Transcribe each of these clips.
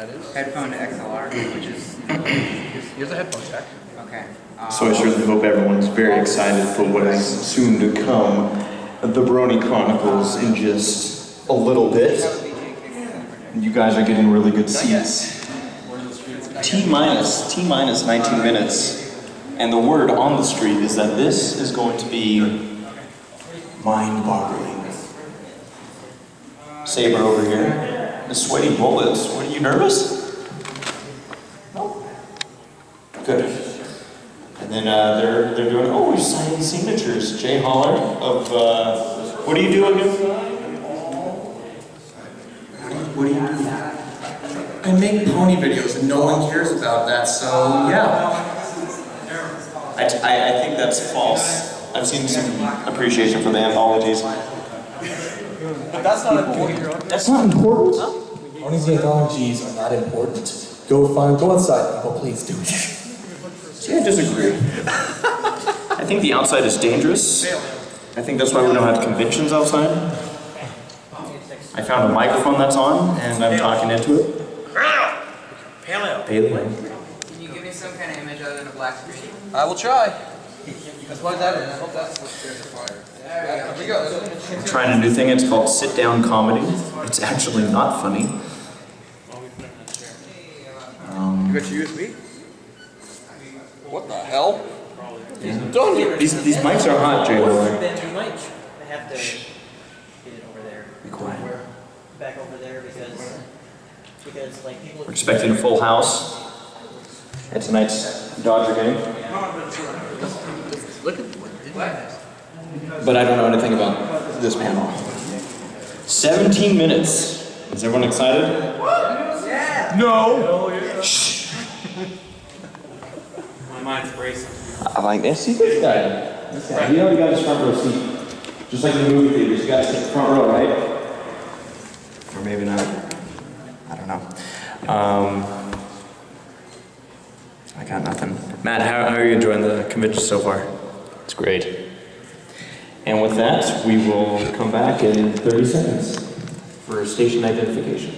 that is. Headphone to XLR, which is... Here's a headphone jack. Okay. So I certainly hope everyone's very excited for what is soon to come, the Brony Chronicles in just a little bit. You guys are getting really good seats. T-minus 19 minutes. And the word on the street is that this is going to be mind-boggling. Saber over here. The sweaty bullets. What, are you nervous? No. Good. And then they're doing, oh, we're signing signatures. Jay Holler of, what do you do again? What do you do? I make pony videos and no one cares about that, so yeah. I think that's false. I've seen some appreciation for the anthologies. That's not important. That's not important? Only the anthologies are not important. Go outside, people, please do it. See, I disagree. I think the outside is dangerous. I think that's why we don't have conventions outside. I found a microphone that's on, and I'm talking into it. Paleo. Paleo. Can you give me some kind of image other than a black screen? I will try. Plug that in. I hope that's there's a fire. Here we go. I'm trying a new thing. It's called sit-down comedy. It's actually not funny. You got your USB? What the hell? Yeah. These mics are hot, Jay. I have to get it over there. Be quiet. Back over there because like people. We're expecting a full house at tonight's Dodger game. But I don't know anything about this panel. 17 minutes. Is everyone excited? Yeah. No. Shh. My mind's racing. I like this. See this guy. He already got his front row seat. Just like in the movie theaters, you gotta sit front row, right? Or maybe not. I don't know. I got nothing. Matt, how are you enjoying the convention so far? It's great. And with that, we will come back in 30 seconds for station identification.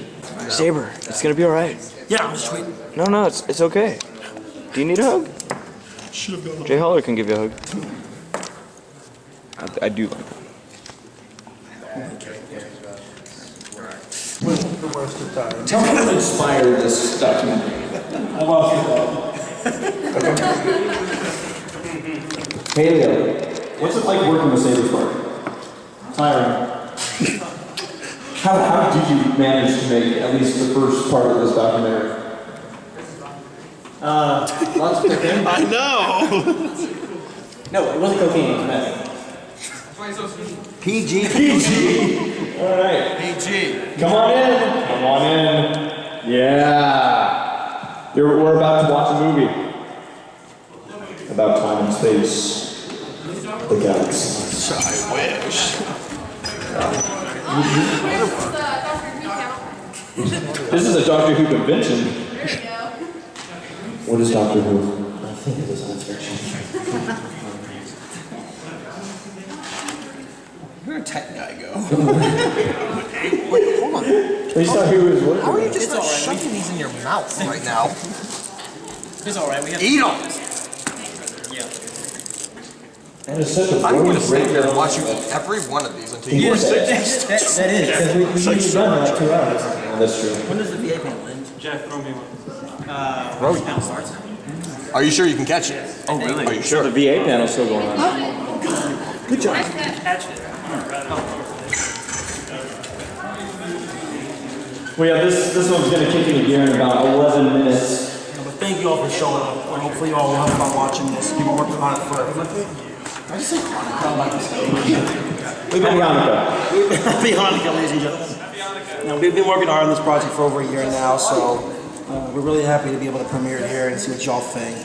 Saber, it's gonna be all right. Yeah, I'm just waiting. No, it's okay. Do you need a hug? Jay Holler can give you a hug. I do like that. Tell me what inspired this documentary. I lost it. Paleo, what's it like working with Saber's Park? Tiring. How did you manage to make at least the first part of this documentary? Lots of cocaine. I know. No, it wasn't cocaine, it was meth. PG. All right. PG. Come on in. Come on in. Yeah. We're about to watch a movie about time and space. The galaxy. I wish. This is a Doctor Who convention. What is Doctor Who? I think it was science fiction. Where'd a tech guy go? Wait, hold on. We saw who was working. How are you just not shoving these in your mouth right now? It's all right. We have Eat them. And it's such a I'm going to boring sit here and watch you eat every one of these until you That is, because we usually run for like 2 hours. That's true. When does the VA panel end? Jeff, throw me one. Panel starts. Are you sure you can catch it? Oh, really? Are you sure? The VA panel's still going on. Good job. Catch it. Well, yeah, this one's going to kick into gear in about 11 minutes. But thank you all for showing up. And hopefully you all will have fun watching this. We've been working on it for I just say Hanukkah like this. Happy Hanukkah. Happy Hanukkah, ladies and gentlemen. Now, we've been working hard on this project for over a year now, so we're really happy to be able to premiere it here and see what y'all think.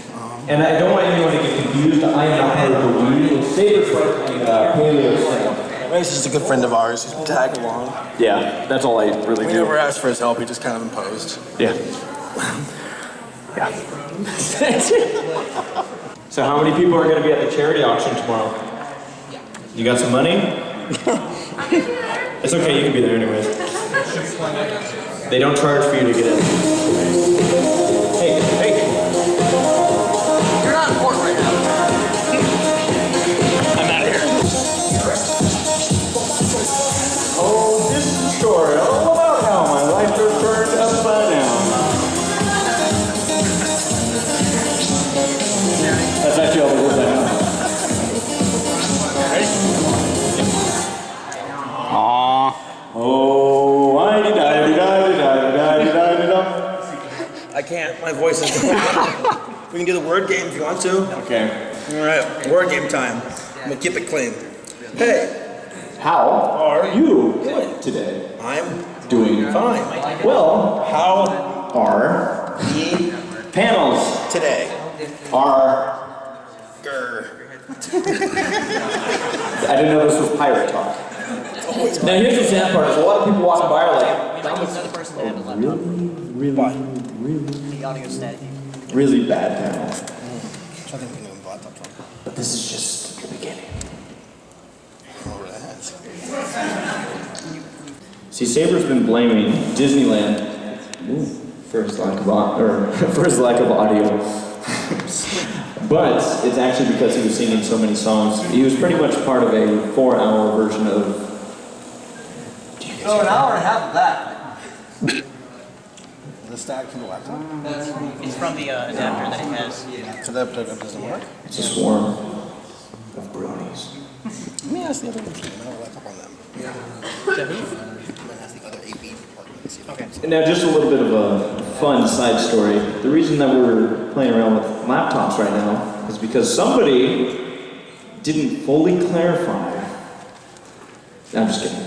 And I don't want anyone to get confused. I am not part of the we. It's Saber's Park and Paleo stuff. Ray's just a good friend of ours. He's tagged along. Yeah, that's all I really We do. never asked for his help. He just kind of imposed. Yeah. Yeah. So how many people are going to be at the charity auction tomorrow? You got some money? It's okay, you can be there anyways. They don't charge for you to get in. I can't. My voice is going. We can do the word game if you want to. Okay. All right, word game time. I'm gonna keep it clean. Hey, How are you today? I'm Doing fine. well. How Are the panels today? are... Grr. I didn't know this was pirate talk. Now here's the sad part, is a lot of people walking by are like, that was Another person to have a laptop. What? The audio static. really bad panel. I think we can do a laptop phone. But this is just the beginning. Over that. See, Saber's been blaming Disneyland for his lack of for his lack of audio. But it's actually because he was singing so many songs. He was pretty much part of a 4-hour version of... So an hour and a half of that. The static from the laptop? It's from the adapter that it has. So that doesn't work? It's a swarm of bronies. Let me ask the other one. I have a laptop on them. To who? I'm gonna ask the other AV department. Okay. And now just a little bit of a fun side story. The reason that we're playing around with laptops right now is because somebody didn't fully clarify. I'm just kidding.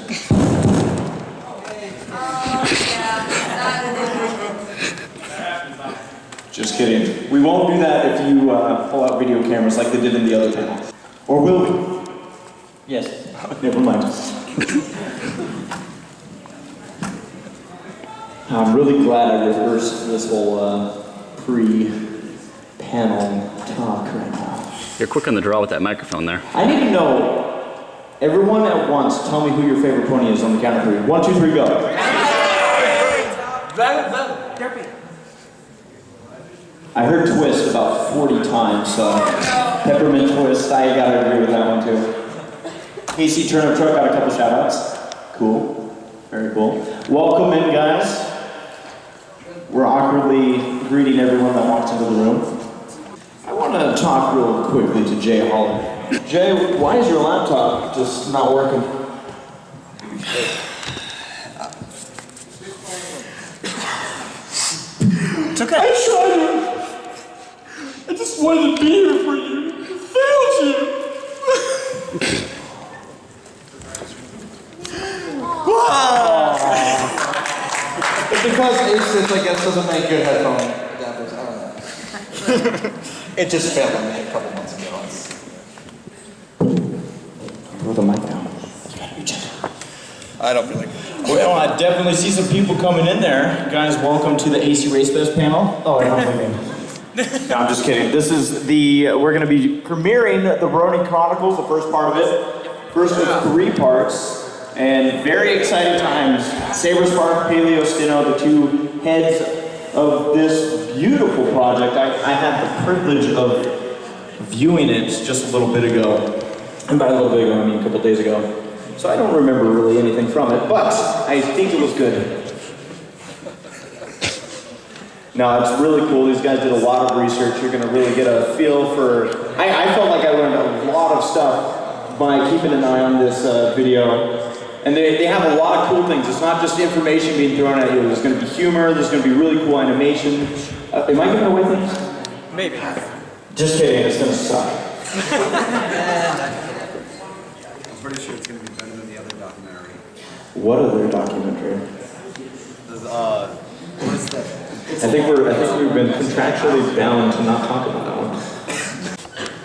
Just kidding. We won't do that if you pull out video cameras like they did in the other panel. Or will we? Yes. Never mind. I'm really glad I reversed this whole pre-panel talk right now. You're quick on the draw with that microphone there. I need to know, everyone at once, tell me who your favorite pony is on the count of 3. 1, 2, 3, go. I heard twist about 40 times, so peppermint twist, I gotta agree with that one too. AC Turnip Truck got a couple shout outs. Cool, very cool. Welcome in, guys. We're awkwardly greeting everyone that walks into the room. I want to talk real quickly to Jay Holler. Jay, why is your laptop just not working? It's okay. I tried it. I just wanted to be here for you. I failed you. It's because Asus, I guess, doesn't make good headphone adapters. I don't know. It just failed on me a couple months ago. Throw the mic down. I don't feel like it. Well, I definitely see some people coming in there. Guys, welcome to the AC Race Best panel. Oh, I don't think No, I'm just kidding. This is we're going to be premiering the Brony Chronicles, the first part of it. First of 3 parts. And very exciting times. Saber Spark, Paleo Stino, the 2 heads of this beautiful project. I had the privilege of viewing it just a little bit ago. And by a little bit ago, I mean a couple days ago. So I don't remember really anything from it, but I think it was good. No, it's really cool. These guys did a lot of research. You're going to really get a feel for... I felt like I learned a lot of stuff by keeping an eye on this video. And they have a lot of cool things. It's not just information being thrown at you. There's going to be humor. There's going to be really cool animation. Am I giving away things? Maybe. Just kidding. It's going to suck. I'm pretty sure it's going to be better than the other documentary. What other documentary? What is that? I think we've been contractually bound to not talk about that one.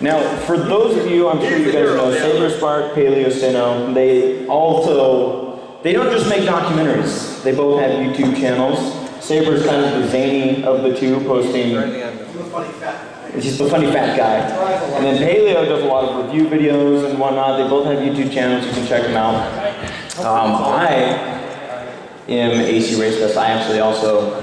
Now, for those of you, I'm sure you guys know, Saber Spark, Paleo Stino, they don't just make documentaries. They both have YouTube channels. Saber's kind of the zany of the 2, posting... He's the funny fat guy. And then Paleo does a lot of review videos and whatnot. They both have YouTube channels. You can check them out. I am AC Race Best. I actually also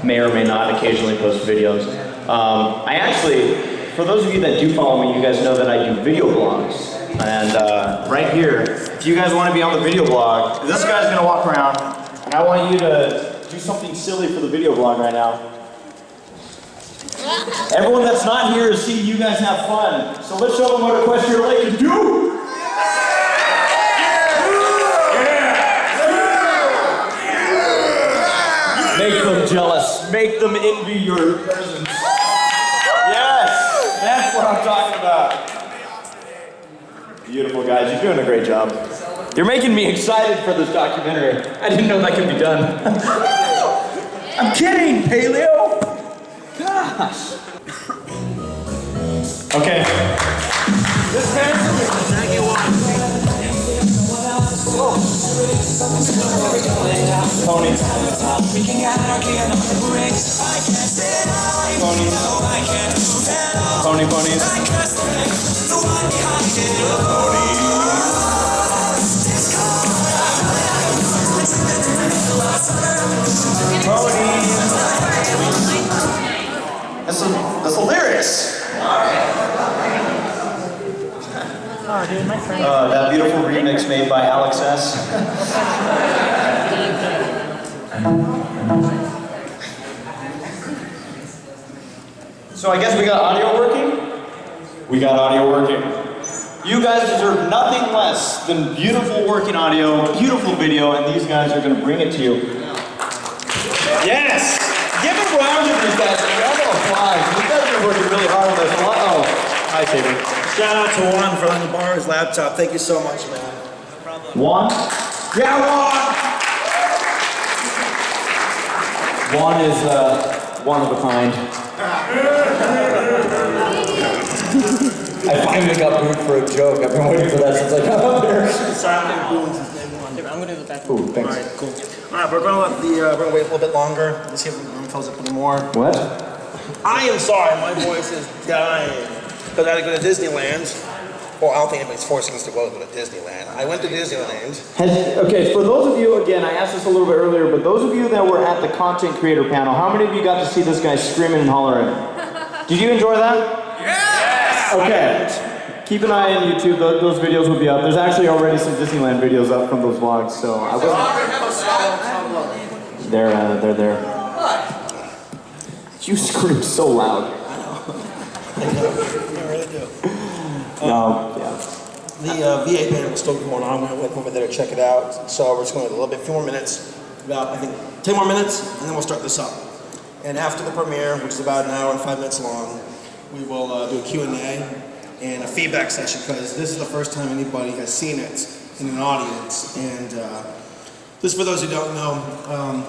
may or may not occasionally post videos. I actually, for those of you that do follow me, you guys know that I do video blogs. And right here, if you guys want to be on the video blog, this guy's going to walk around, and I want you to do something silly for the video blog right now. Everyone that's not here is seeing you guys have fun. So let's show them what Equestria Lake can do. Make them them jealous. Make them envy your presence. Yes, that's what I'm talking about. Beautiful guys, you're doing a great job. You're making me excited for this documentary. I didn't know that could be done. I'm kidding, Paleo. Gosh. Okay. This Tony. Ponies. That's the lyrics. That beautiful remix made by Alex S. So I guess we got audio working? We got audio working. You guys deserve nothing less than beautiful working audio, beautiful video, and these guys are going to bring it to you. Yes! Give a round of these guys, a round of applause. You guys are working really hard on this. Uh-oh. Hi, Saber. Shout out to Juan for letting me borrow his laptop. Thank you so much, man. Juan? Yeah, Juan! Juan is one of a kind. I finally got booed for a joke. I've been waiting for that since I got up there. Silent Boom since day one. I'm gonna do the back. Ooh, thanks. Alright, cool. Alright, we're gonna we're gonna wait a little bit longer. Let's see if the room fills up anymore. What? I am sorry, my voice is dying. Because I had to go to Disneyland. Well, I don't think anybody's forcing us to go to Disneyland. I went to Disneyland. Okay, for those of you, again, I asked this a little bit earlier, but those of you that were at the content creator panel, how many of you got to see this guy screaming and hollering? Did you enjoy that? Yes! Okay. Keep an eye on YouTube. Those videos will be up. There's actually already some Disneyland videos up from those vlogs, so I wasn't... They're there. You scream so loud. I really do. Yeah. The VA panel is still going on. We went over there to check it out. So we're just going to a few more minutes, about, I think, 10 more minutes, and then we'll start this up. And after the premiere, which is about an hour and 5 minutes long, we will do a Q&A and a feedback session, because this is the first time anybody has seen it in an audience. And just for those who don't know,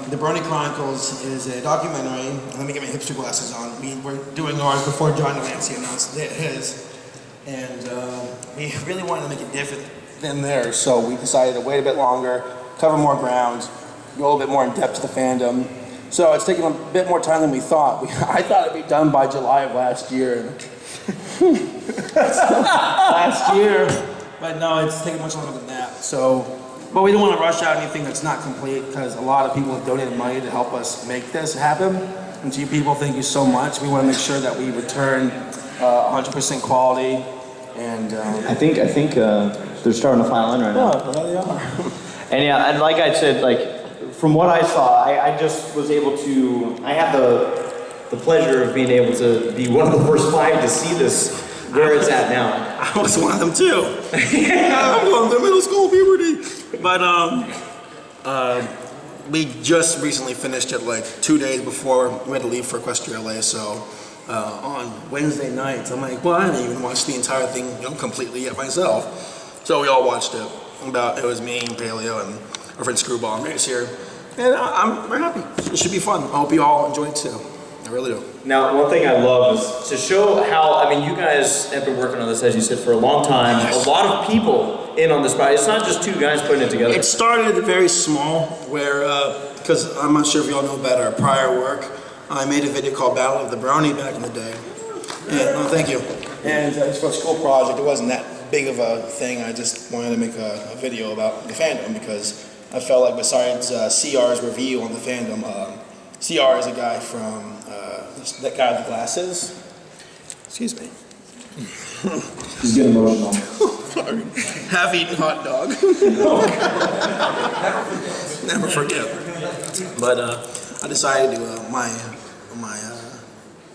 the Brony Chronicles is a documentary. Let me get my hipster glasses on. We were doing ours before John Delancey announced his. And we really wanted to make it different than theirs, so we decided to wait a bit longer, cover more ground, go a little bit more in depth to the fandom. So it's taking a bit more time than we thought. I thought it'd be done by July of last year. Last year, but no, it's taking much longer than that. So, but we don't want to rush out anything that's not complete, because a lot of people have donated money to help us make this happen. And to you people, thank you so much. We want to make sure that we return 100% quality. And I think they're starting to file in right now. yeah, they are. And yeah, and like I said, like from what I saw, I just was able to. I had the pleasure of being able to be one of the first 5 to see this where it's at now. I was one of them too. I'm going to middle school puberty. But we just recently finished it like 2 days before we had to leave for Equestria LA. So on Wednesday nights, I'm like, well, I didn't even watch the entire thing, completely yet myself. So we all watched it. It was me and Paleo and our friend Screwball and Mace here. And I'm very happy. It should be fun. I hope you all enjoy it too. I really do. Now, one thing I love is to show how, I mean, you guys have been working on this, as you said, for a long time. Yes. A lot of people in on this project. It's not just 2 guys putting it together. It started very small, where, because I'm not sure if y'all know about our prior work. I made a video called Battle of the Brony back in the day. And, no, thank you. And it's for a school project. It wasn't that big of a thing. I just wanted to make a video about the fandom, because I felt like besides CR's review on the fandom, CR is a guy from, that guy with the glasses. Excuse me. He's getting emotional. Sorry. Half-eaten hot dog. Never forget. But I decided to do my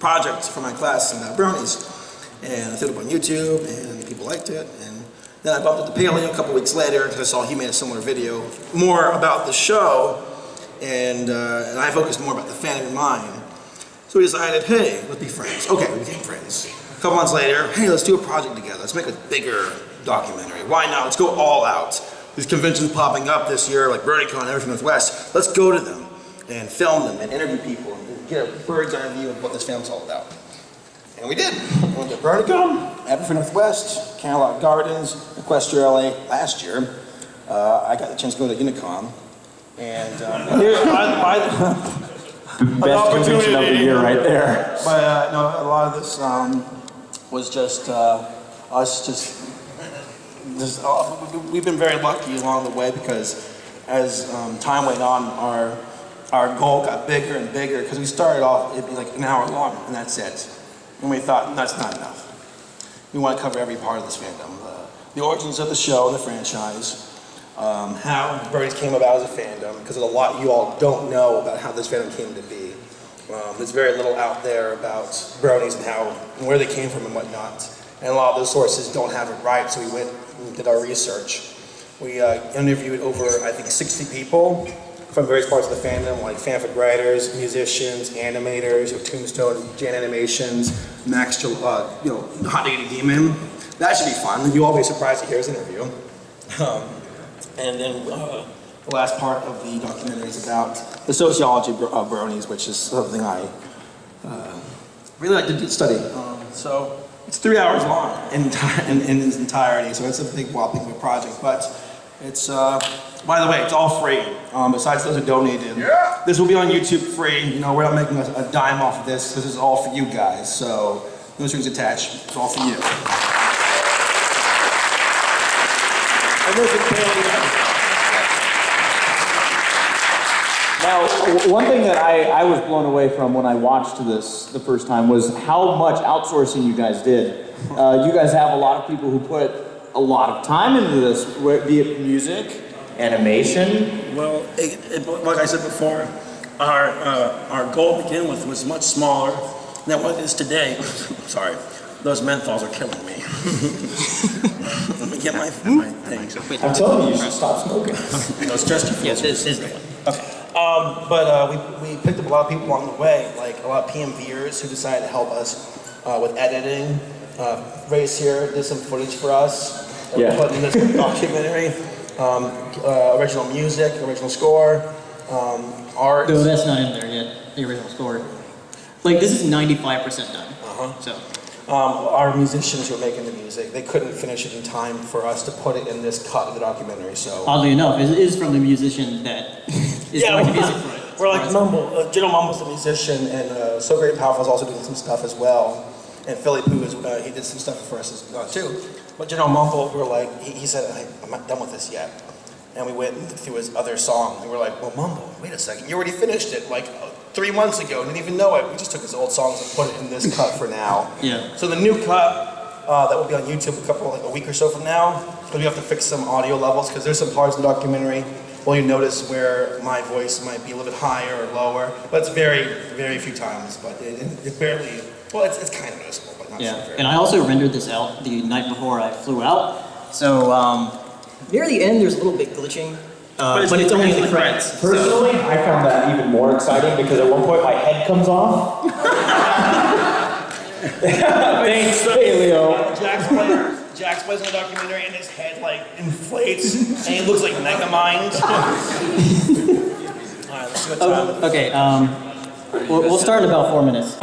project for my class in Bronies, and I threw it up on YouTube, and people liked it. And then I bumped into Paleo a couple weeks later, because I saw he made a similar video, more about the show. and I focused more about the fandom in mind. So we decided, hey, let's be friends. Okay, we became friends. A couple months later, hey, let's do a project together. Let's make a bigger documentary. Why not? Let's go all out. These conventions popping up this year, like Brony Chronicles and everything Northwest. Let's go to them and film them and interview people and get a bird's eye view of what this film's all about. And we did. We went to Brony Chronicles, Everything Northwest, Camelot Gardens, EQLA last year. I got the chance to go to Unicom. And Best convention of the year right there. But no, a lot of this was just us we've been very lucky along the way because as time went on, our goal got bigger and bigger because we started off, it'd be like an hour long and that's it. And we thought, that's not enough. We want to cover every part of this fandom. The origins of the show and the franchise, how Bronies came about as a fandom, because there's a lot you all don't know about how this fandom came to be. There's very little out there about Bronies and where they came from and whatnot. And a lot of those sources don't have it right, so we went and did our research. We interviewed over, I think, 60 people from various parts of the fandom, like fanfic writers, musicians, animators, Tombstone, Jan Animations, Max, Hot Diggity Demon. That should be fun. You'll all be surprised to hear his interview. And then the last part of the documentary is about the sociology of Bronies, which is something I really like to study. So it's 3 hours long in its entirety, so it's a big whopping project. But it's, by the way, it's all free. Besides those who donated, this will be on YouTube free. You know, we're not making a dime off of this. This is all for you guys. So no strings attached. It's all for you. Now, one thing that I was blown away from when I watched this the first time was how much outsourcing you guys did. You guys have a lot of people who put a lot of time into this, be it music, animation. Well, like I said before, our goal to begin with was much smaller than what it is today. Sorry, those menthols are killing me. Let me get my thing. I'm telling you, you should stop smoking. Those Chesterfields. Yes, this is the one. Okay. But we picked up a lot of people along the way, like a lot of PMVers who decided to help us with editing. Ray's here did some footage for us. Yeah. Put in this documentary. Original music, original score, art. No, that's not in there yet, the original score. Like, this is 95% done. So. Our musicians who are making the music, they couldn't finish it in time for us to put it in this cut of the documentary, so. Oddly enough, it is from the musician that is going to music for it. We're like Mumble, General Mumble's the musician, and So Great and Powerful is also doing some stuff as well. And Philly Pooh, he did some stuff for us too. But General Mumble, we're like, he said, I'm not done with this yet. And we went through his other song, and we're like, well, Mumble, wait a second, you already finished it like 3 months ago, didn't even know it. We just took his old songs and put it in this cut for now. Yeah. So the new cut that will be on YouTube a week or so from now, because we have to fix some audio levels, because there's some parts of the documentary where you notice where my voice might be a little bit higher or lower, but it's very, very few times, but it barely, well, it's kind of noticeable, but not so very. And I also rendered this out the night before I flew out, so near the end there's a little bit glitching, but it's only in the credits. Personally, I found that even more exciting because at one point my head comes off. Thanks, Leo. Jax plays in the documentary and his head like inflates and he looks like Megamind. Alright, let's see what time it is. Okay, we'll start in about 4 minutes.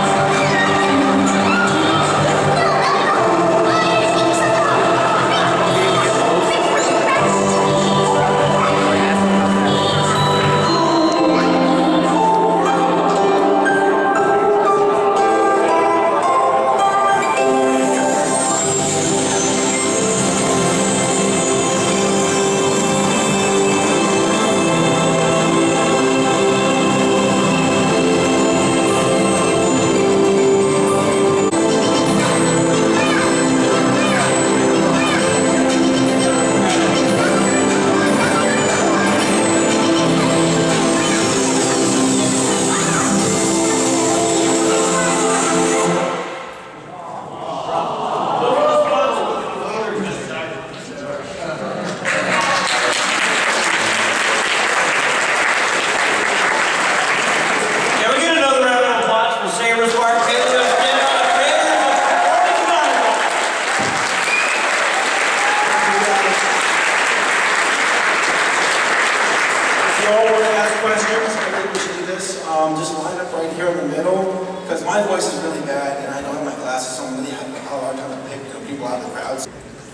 my voice is really bad, and I don't have my glasses, so I'm really having a hard time to pick people out of the crowds.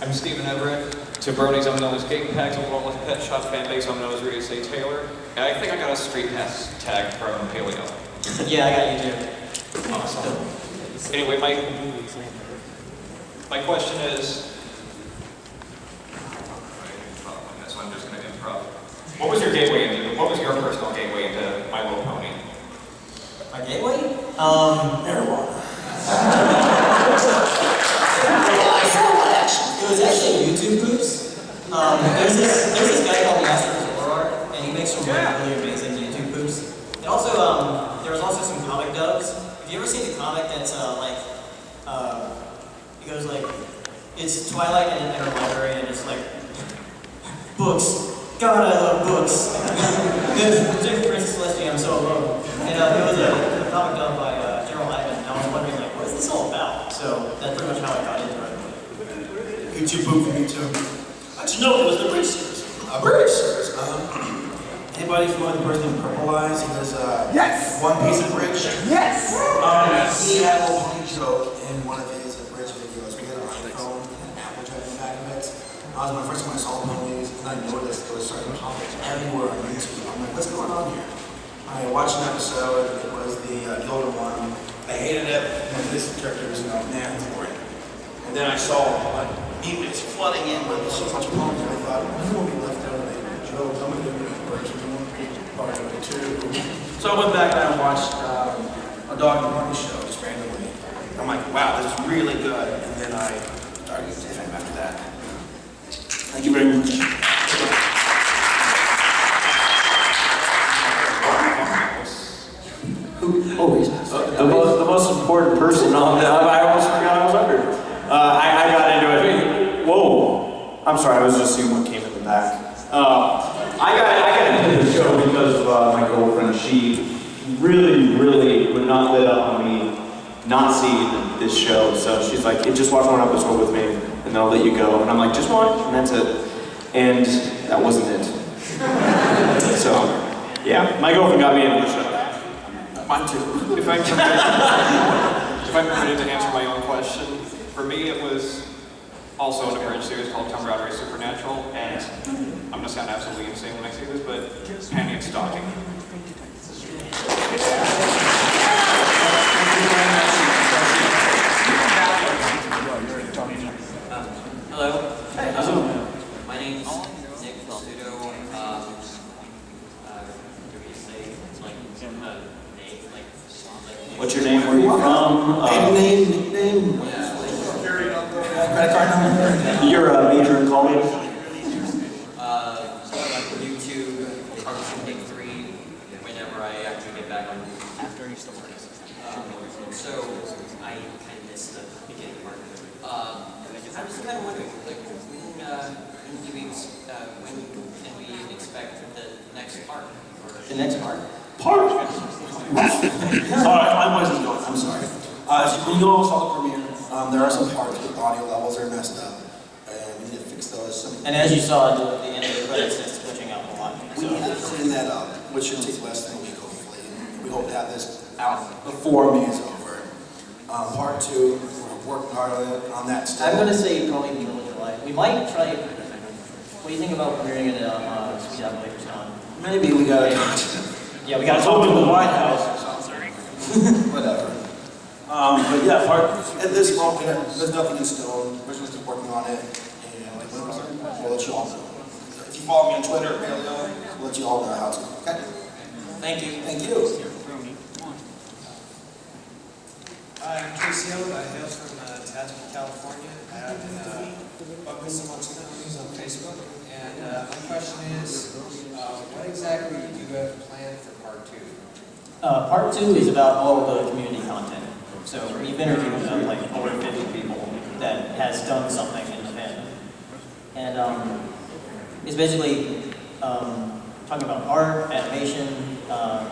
I'm Stephen Everett. To Brony's, I'm known as Gate Pags. I'm known as Pet Shop Fan Base. I'm known as Rita Say Taylor. And I think I got a street pass tag from Paleo. Yeah, I got you too. Awesome. Anyway, my question is. So I'm just going to improv. What was your gateway into? What was your personal gateway into My Little Pony? My gateway? Marijuana. It was actually YouTube groups. There's this guy called the Astrosaurus, and he makes some really amazing YouTube groups. And also, there was also some comic dubs. Have you ever seen the comic that's it goes like, it's Twilight and her library, and it's like, books. God, I love books. Princess Celestia, I'm so alone. And it was a comic done by Gerald Ivan, and I was wondering, like, what is this all about? So that's pretty much how I got into it. YouTube boom for me too. How'd you know it was the bridge series? Bridge series. Anybody familiar with the person in Purple Eyes? He does Yes! One Piece of Bridge. Yes! He had a little funny joke in one of his bridge videos. We had an iPhone and an Apple driving the back of it. That was my first time I saw ponies, and I noticed there was certain topics everywhere on YouTube. I'm like, what's going on here? I watched an episode. It was the older one. I hated it. And this character was, man, it's boring. And then I saw like memes flooding in with so much ponies, and I thought, when will be left out of the joke? I'm going to do a version part of it too. So I went back and I watched a dog and pony show just randomly. I'm like, wow, this is really good. And then I started getting fame after that. Thank you very much. The most important person on the, I almost forgot I was under. I got into it. Whoa. I'm sorry, I was just seeing what came in the back. I got into the show because of my girlfriend. She really would not let up on me not seeing this show. So she's like, hey, just watch one episode with me and then I'll let you go. And I'm like, just one, and that's it. And that wasn't it. So, yeah, my girlfriend got me into the show. Mine too. If I'm permitted to answer my own question, for me it was also an abridged series called Tomb Raider Supernatural, and I'm gonna sound absolutely insane when I say this, but panty and stocking. Hello. Hey, my name's Nick Pseudo. Do we say like name, like What's your name? Where are you from? Name, nickname, credit card number. You're a major in college? YouTube, Cartoon Nick 3, whenever I actually get back on after Easter morning. So I kind of missed the beginning part. I was kind of wondering, like, when can we expect the next part? The next part. Part? Sorry, my voice is going. I'm sorry. So when you all saw the premiere, there are some parts with audio levels that are messed up, and we need to fix those. And as you saw at the end of the credits, it's switching out a lot. We need to clean that up, which should take less than a week, hopefully. We hope to have this out before May is over. Part 2, we're working hard on that still. I'm going to say probably middle of July. We might try. What do you think about premiering it at Sweet Apple Acres Con? Maybe we gotta talk to them. Yeah, we got to It's talk open to to the them. White House or something. Whatever. But yeah, at this moment, there's nothing in stone. We're just working on it, and we'll let you all know. If you follow me on Twitter, we'll let you all know how it's going. Okay? Thank you. Thank you. Hi, I'm Casey Owen. I hail from Tasman, California. I've been focused amongst companies on Facebook. And my question is, what exactly do you have planned for part 2? Part 2 is about all of the community content. So we've interviewed like over 50 people that has done something in the fandom. And it's basically talking about art, animation,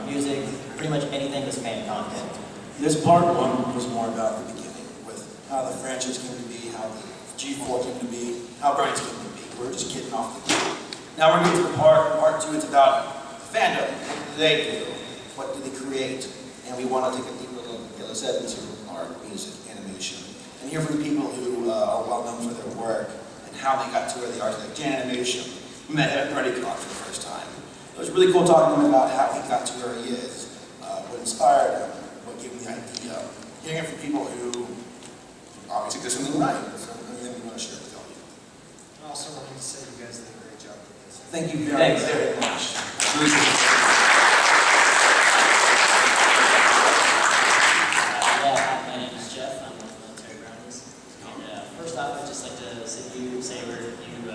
music, pretty much anything that's fan content. This part 1 was more about the beginning, with how the franchise came to be, how the G4 came to be, how Brian's came to be. We're just getting off the ground. Now we're getting to the part 2, it's about fandom. What do they do? What do they create? And we want to take a deeper look goes into art, music, animation, and hear from the people who are well known for their work and how they got to where they are, like Janimation. We met him at Brony Chronicles for the first time. It was really cool talking to him about how he got to where he is, what inspired him, what gave him the idea. Hearing it from people who obviously did something right. So anything we want to share with all of you. I also wanted to say you guys did a great job with this. Thank you very much. My name is Jeff. I'm with Military Brownies. And first off, I'd just like to say where you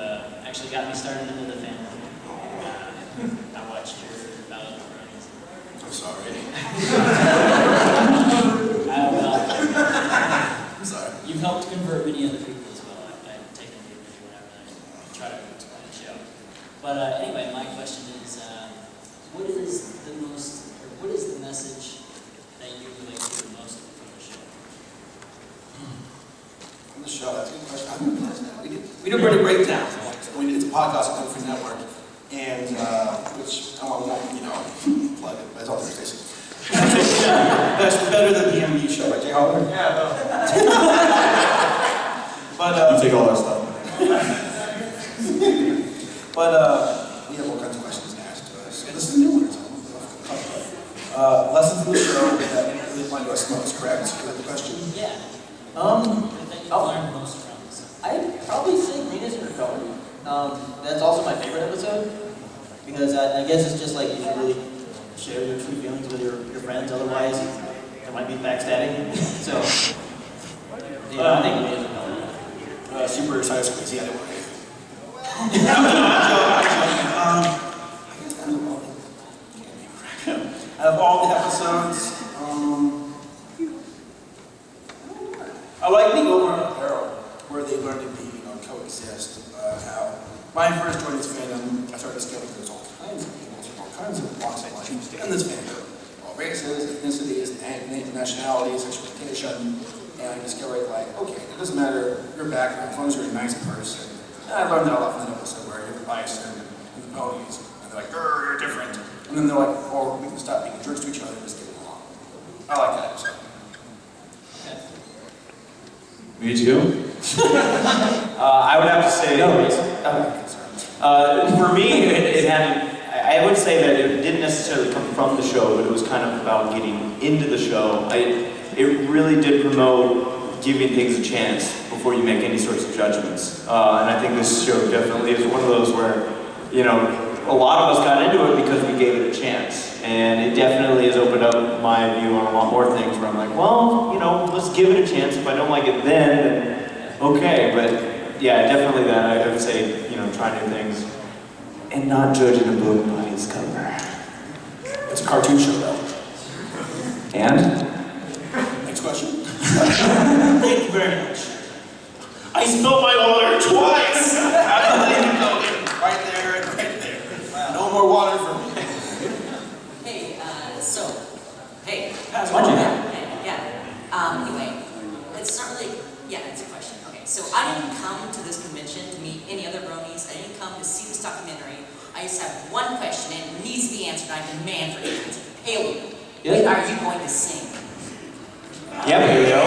actually got me started into the family. I watched your Battle of the Brownies. I'm sorry. I'm sorry. You've helped convert many other people as well. I've taken your video whenever I try to explain the show. But anyway, my question is, what is the message that you would like to hear most from the show? From the show, that's a good question. We did Brony Breakdown. It's a podcast on Free Network, and which I won't, plug it, but it's all Thursdays. That's better than the MD show, right, Jay Holler? Yeah, no. But You take all our stuff. But we have all kinds of questions asked to us. This is a new one. Lessons in the show that really apply to us most, correct? Is that the question? Yeah. That you learned most from this. I probably say Green is Recovery. That's also my favorite episode because I guess it's just like you should really share your true feelings with your friends. Otherwise, there might be backstabbing. So, I think Green is Recovery. Super excited to see that one. Out of all the episodes, I like the overall arrow where they learn to be, coexist. How when I first joined this fandom, I started discovering there's all kinds of people from all kinds of walks of life in this fandom. All races, ethnicities, nationalities, sexual orientation. And I discovered, okay, it doesn't matter your background, as long as you're a nice person. And I learned that a lot from that episode where you're the bison and the ponies, and they're like, you're different. And then they're like, oh, we can stop being jerks to each other and just get along. I like that episode. Me too. I would have to say, for me, it had. I would say that it didn't necessarily come from the show, but it was kind of about getting into the show. It really did promote giving things a chance before you make any sorts of judgments. And I think this show definitely is one of those where, a lot of us got into it because we gave it a chance. And it definitely has opened up my view on a lot more things where I'm like, well, let's give it a chance. If I don't like it then okay. But yeah, definitely that. I would say, try new things. And not judging a book by its cover. It's a cartoon show, though. And? Next question. Thank you very much. I spilled my water twice! How did I even know it? Right there and right there. Wow. No more water for me. Hey, Pass what on. Anyway, it's not really, it's a question. Okay, so I didn't come to this convention to meet any other bronies. I didn't come to see this documentary. I just have one question and it needs to be answered. I demand for the answer. Haley, when are you going to sing? Yeah, here we go.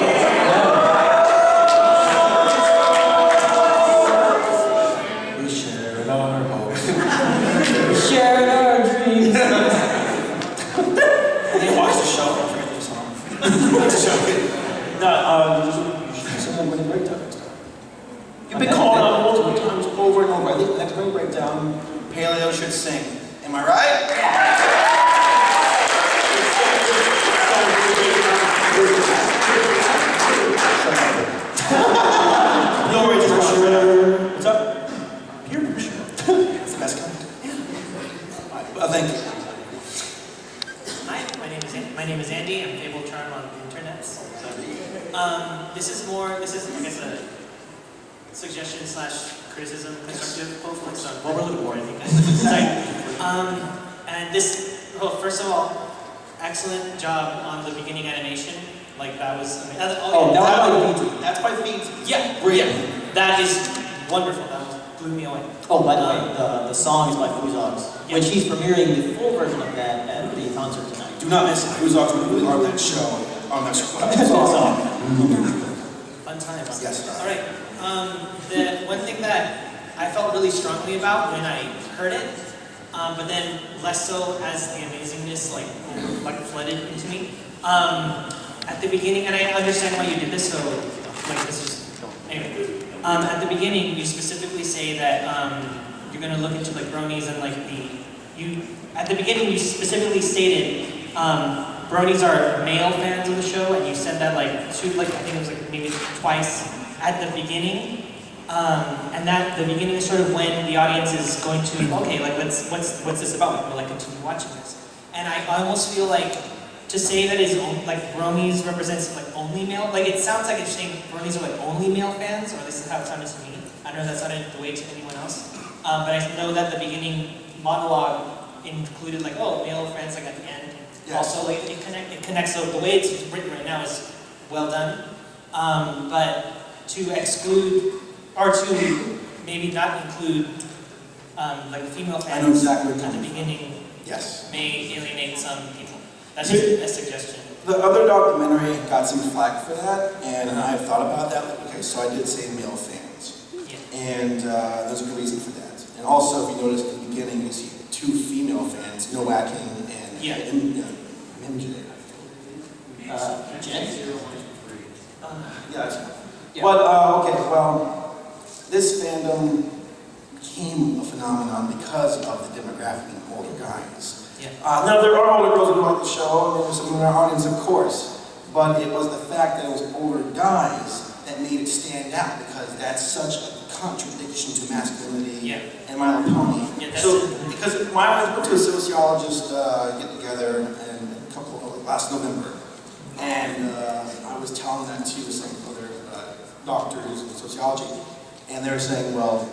We shared our hopes. We shared our dreams. I didn't watch the show, I forget the song. It's a show. No, you should sing on Brony Breakdown next time. You've been called out multiple times over and over. I think the next Brony Breakdown, Paleo should sing. Am I right? No worries, what's up? Peer pressure. It's the best kind. Thank you. Hi, my name is Andy. I'm Fable Charm on the internet. This is I guess, a suggestion / criticism, constructive, hopefully. So what we're looking for, I think. And this, first of all, excellent job on the beginning animation. That was amazing. That's by feet. Yeah, that is wonderful. That blew me away. Oh, by the way, the song is by Fuzogs, which he's premiering the full version of that at the concert tonight. Do not miss it. Fuzogs will be on that show. Oh, that's song. Fun times. Yes. All right. The one thing that I felt really strongly about when I heard it, but then less so as the amazingness like flooded into me. At the beginning, and I understand why you did this. So like this is anyway. At the beginning, you specifically say that you're going to look into like bronies and like at the beginning you specifically stated bronies are male fans of the show, and you said that like I think it was like maybe twice at the beginning, and that the beginning is sort of when the audience is going to okay, like what's this about? We'll like continue watching this, and I almost feel like to say that is like bronies represents like only male, like it sounds like it's saying bronies are like only male fans, or this is how it sounded to me. I don't know if that sounded the way to anyone else, but I know that the beginning monologue included like male fans like at the end. Yes. Also like it connects. So the way it's written right now is well done, but to exclude or to maybe not include like female fans exactly at the beginning. Yes. May alienate some people. That's just a suggestion. The other documentary got some flack for that, and I've thought about that. Okay, so I did say male fans. Yeah. And there's a good reason for that. And also, if you notice at the beginning, you see 2 female fans, Noaking and MJ. Jen? Yeah. But, okay, well, this fandom became a phenomenon because of the demographic of older guys. Yeah. Now, there are older girls who like the show, and there's some in our audience, of course, but it was the fact that it was older guys that made it stand out, because that's such a contradiction to masculinity and My Little Pony. Yeah, so, because I went to a sociologist get-together last November, and I was telling that to some other doctors in sociology, and they were saying, well,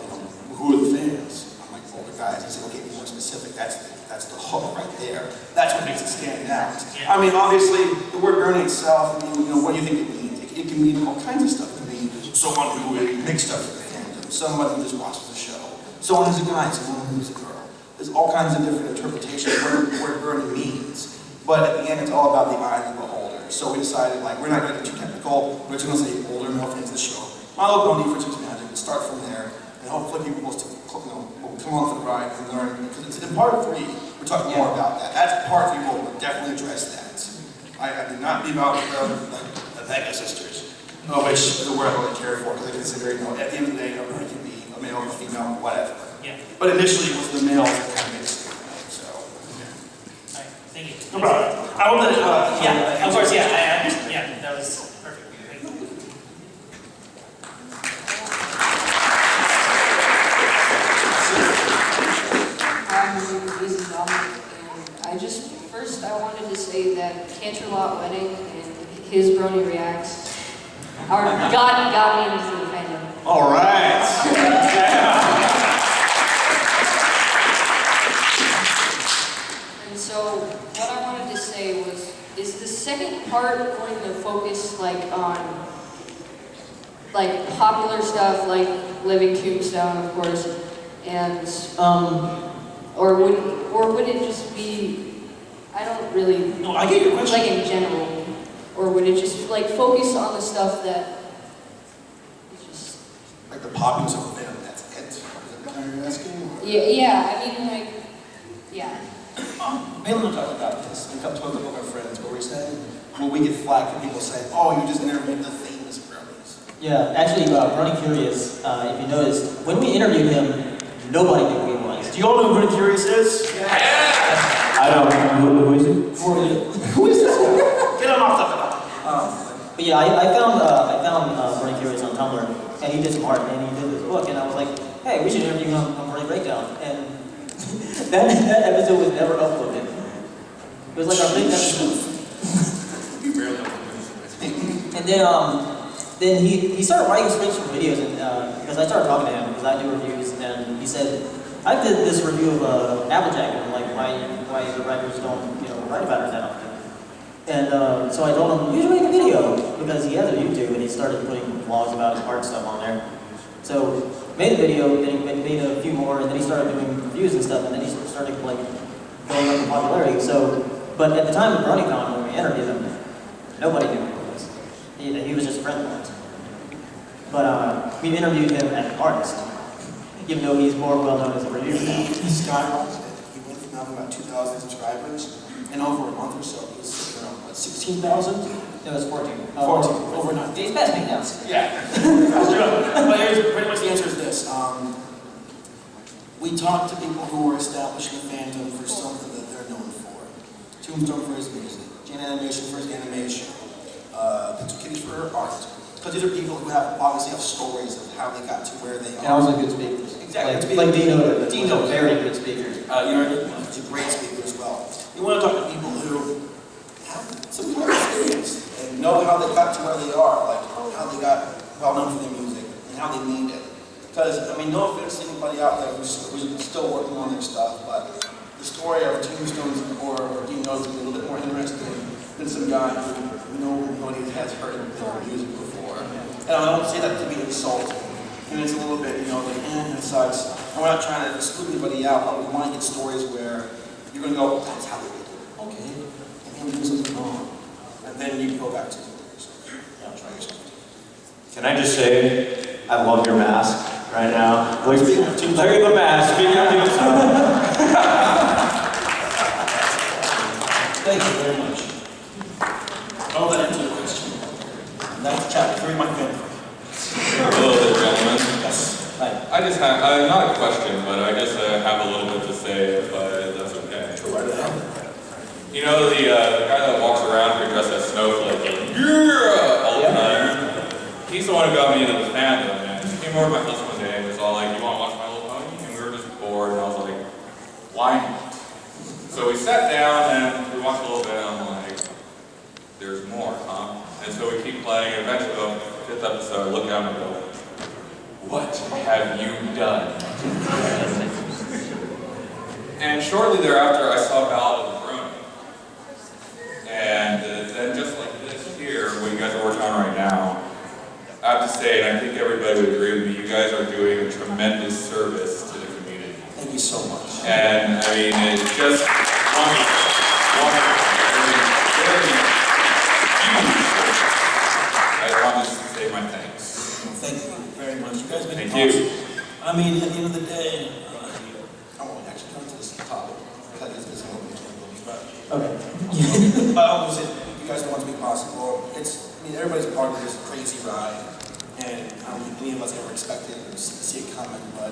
who are the fans? I'm like, older guys. He said, okay, be more specific. That's the hook right there. That's what makes it stand out. Yeah. I mean, obviously, the word Brony itself, I mean, what do you think it means? It can mean all kinds of stuff. It can mean someone who makes stuff for the fandom, someone who just watches the show, someone who's a guy, someone who's a girl. There's all kinds of different interpretations of what Brony means. But at the end, it's all about the eye of the beholder. So we decided, like, we're not going to get too technical. We're just going to say older male fans of the show. My Little Pony, for Chips Magic, and start from there. And hopefully people will come on for the ride and learn. Because it's in part 3, we're talking more about that. That's part 3, we'll definitely address that. I did not leave out the Vega sisters, which is a word I don't really care for, because I consider, at the end of the day, it can be a male, a female, whatever. Yeah. But initially, it was the males that kind of made it stand out, so. All right, thank you. No problem. I hope that yeah, of course, I understand. Yeah, that was perfect. Thank you. First I wanted to say that Canterlot Wedding and his Brony Reacts got me into the fandom. All right. And so what I wanted to say was, is the second part going to focus on popular stuff like Living Tombstone, of course, and or would it just be, I don't really, no, I get your question. Like in general, or would it just focus on the stuff that is just like the popular stuff, that's it? Is that what you're asking? Yeah, I mean yeah. Bailey and I talked about this. We talked to a couple of our friends, what we're saying, will we get flack for people saying, oh, you just interviewed the famous bronies? Yeah, actually, Brony Curious, if you noticed, when we interviewed him, nobody knew who he was. Do you all know who Brony Curious is? Yeah. I don't know. Who is it? Who is this guy? Get him off the But yeah, I found Brony Curious on Tumblr, and he did some art, and he did this book, and I was like, hey, we should interview him on Brony Breakdown. And that episode was never uploaded. It was like our big episode. And then he started writing scripts for videos, and because I started talking to him, because I do reviews, and he said, I did this review of Applejack, and like why the writers don't write about it that often. And so I told him, you should make a video, because he has a YouTube, and he started putting vlogs about his art stuff on there. So made a video, then he made a few more, and then he started doing reviews and stuff, and then he started going up in popularity. So, but at the time of BronyCon, when we interviewed him, Nobody knew who he was. He was just a friend of ours. But we interviewed him as an artist, even though he's more well known as a producer now. He skyrocketed. He went from having about 2,000 subscribers, and over a month or so, he was sitting around, what, 16,000? It was 14. 14, overnight. He's past me now. Yeah. But here's pretty much the answer is this. We talked to people who are establishing a fandom for something that they're known for. Tombstone for his music, Jane Animation for his animation, Pixel Kitties for her art. Because these are people who obviously have stories of how they got to where they are. And also good speakers. Exactly. Like Dino was a very good speaker. He's a great speaker as well. You want to talk to people who have some kind of experience and know how they got to where they are, like how they got well known for their music and how they made it. Because, I mean, no offense to anybody out there who's still working on their stuff, but the story of Tombstone's or Dino's is a little bit more interesting than some guy who nobody has heard their music before. And I don't say that to be insulting. And it's a little bit, like, it sucks. And we're not trying to exclude anybody out, but we want to get stories where you're going to go, that's how they did it. Okay. And then do something wrong. And then you go back to it. Yeah, try yourself. Can I just say, I love your mask right now. Look at the mask. Speaking of Tombstone. Thank you very much. All that answers the question. And that's chapter 3 of my family. Hello there, gentlemen. Yes. Hi. I just have, not a question, but I guess I have a little bit to say, if that's okay. Go right ahead. You know, the guy that walks around here dressed as Snowflake, yeah, all the time. He's the one who got me into the fandom, man. He came over to my house one day and was all like, you want to watch My Little Pony? And we were just bored, and I was like, why not? So we sat down and we watched a little bit, and I'm like, there's more, huh? And so we keep playing, and eventually, the 5th episode, I look down and go, what have you done? And shortly thereafter, I saw Ballad of the Brony. And then just like this here, what you guys are working on right now, I have to say, and I think everybody would agree with me, you guys are doing a tremendous service to the community. Thank you so much. And I mean, it's just wonderful. Very huge. I want to say my thanks. Thank you very much. You guys have been Thank awesome. you. I mean, at the end of the day, I won't actually come to this topic because it's a little bit but Okay. but I was you guys don't want to be possible. Everybody's part of this crazy ride, and I don't think any of us ever expected or see it coming, but